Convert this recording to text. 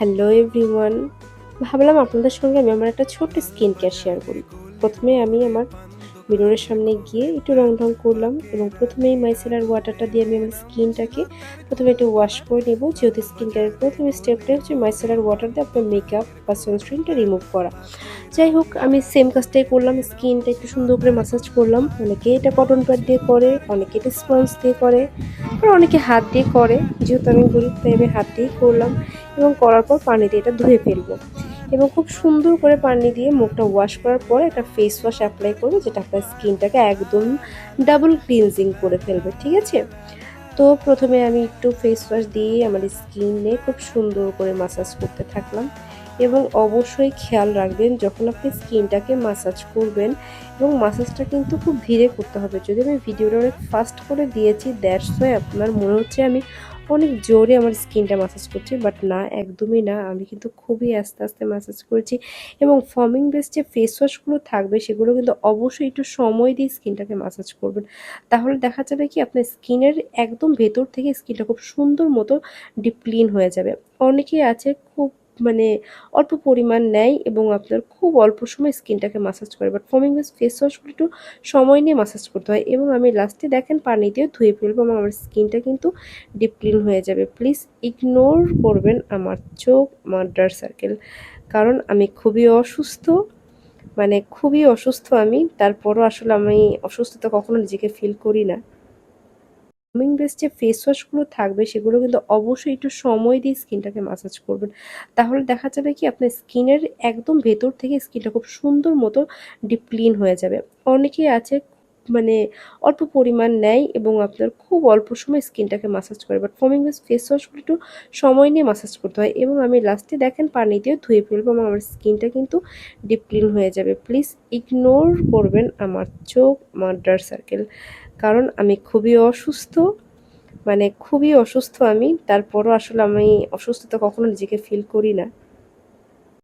Hello everyone, ভাবলাম আপনাদের সঙ্গে আমি আমার একটা ছোট্ট স্কিন কেয়ার শেয়ার করি। প্রথমে আমি আমার মিররের সামনে গিয়ে একটু রং করলাম এবং প্রথমেই মাইসেলার ওয়াটারটা দিয়ে আমি আমার স্কিনটাকে প্রথমে একটু ওয়াশ করে নেব। যেহেতু স্কিন কেয়ারের প্রথম স্টেপটা হচ্ছে মাইসেলার ওয়াটার দিয়ে আপনার মেকআপ বা সানস্ক্রিনটা রিমুভ করা। যাই হোক, আমি সেম কাজটাই করলাম, স্কিনটা একটু সুন্দর করে ম্যাসাজ করলাম। অনেকে এটা কটন প্যাড দিয়ে করে, অনেকে এটা স্পঞ্জ দিয়ে করে, আর অনেকে হাত দিয়ে করে। যেহেতু আমি গরিব তাই আমি হাত দিয়েই করলাম এবং করার পর পানি দিয়ে এটা ধুয়ে ফেলবো এবং খুব সুন্দর করে পানি দিয়ে মুখটা ওয়াশ করার পর একটা ফেস ওয়াশ অ্যাপ্লাই করবে, যেটা আপনার স্কিনটাকে একদম ডাবল ক্লিনজিং করে ফেলবে। ঠিক আছে, তো প্রথমে আমি একটু ফেস ওয়াশ দিয়ে আমার স্কিনে খুব সুন্দর করে মাসাজ করতে থাকলাম এবং অবশ্যই খেয়াল রাখবেন যখন আপনি স্কিনটাকে মাসাজ করবেন এবং মাসাজটা কিন্তু খুব ধীরে করতে হবে। যদি আমি ভিডিওটা অনেক ফাস্ট করে দিয়েছি, দ্যাটস ওয়াই আপনার মনে হচ্ছে আমি অনেক জোরে আমার স্কিনটা মাসাজ করছি, বাট না, একদমই না। আমি কিন্তু খুবই আস্তে আস্তে মাসাজ করেছি এবং ফর্মিং বেস যে ফেস ওয়াশগুলো থাকবে সেগুলো কিন্তু অবশ্যই একটু সময় দিয়ে স্কিনটাকে মাসাজ করবেন। তাহলে দেখা যাবে কি আপনার স্কিনের একদম ভেতর থেকে স্কিনটা খুব সুন্দর মতো ডিপ ক্লিন হয়ে যাবে। অনেকেই আছে খুব মানে অল্প পরিমাণ নেয় এবং আপনার খুব অল্প সময় স্কিনটাকে মাসাজ করে, বাট ফোমিং ফেস ওয়াশগুলো একটু সময় নিয়ে মাসাজ করতে হয় এবং আমি লাস্টে দেখেন পানি দিয়ে ধুয়ে ফেলবো এবং আমার স্কিনটা কিন্তু ডিপ ক্লিন হয়ে যাবে। প্লিজ ইগনোর করবেন আমার চোখ, আমার ডার্ক সার্কেল, কারণ আমি খুবই অসুস্থ, মানে খুবই অসুস্থ আমি। তারপরও আসলে আমি অসুস্থতা কখনো নিজেকে ফিল করি না। ফোমিং বেস যে ফেস ওয়াশগুলো থাকবে সেগুলো কিন্তু অবশ্যই একটু সময় দিয়ে স্কিনটাকে মাসাজ করবেন। তাহলে দেখা যাবে কি আপনার স্কিনের একদম ভেতর থেকে স্কিনটা খুব সুন্দর মতো ডিপ ক্লিন হয়ে যাবে। অনেকেই আছে মানে অল্প পরিমাণ নেয় এবং আপনার খুব অল্প সময় স্কিনটাকে মাসাজ করে, বাট ফোমিং বেস ফেস ওয়াশগুলো একটু সময় নিয়ে মাসাজ করতে হয় এবং আমি লাস্টে দেখেন পানি দিয়ে ধুয়ে ফেলবো এবং আমার স্কিনটা কিন্তু ডিপ ক্লিন হয়ে যাবে। প্লিজ ইগনোর করবেন আমার চোখ, আমার ডার্ক সার্কেল, কারণ আমি খুবই অসুস্থ, মানে খুবই অসুস্থ আমি। তারপরও আসলে আমি অসুস্থতা কখনো নিজেকে ফিল করি না।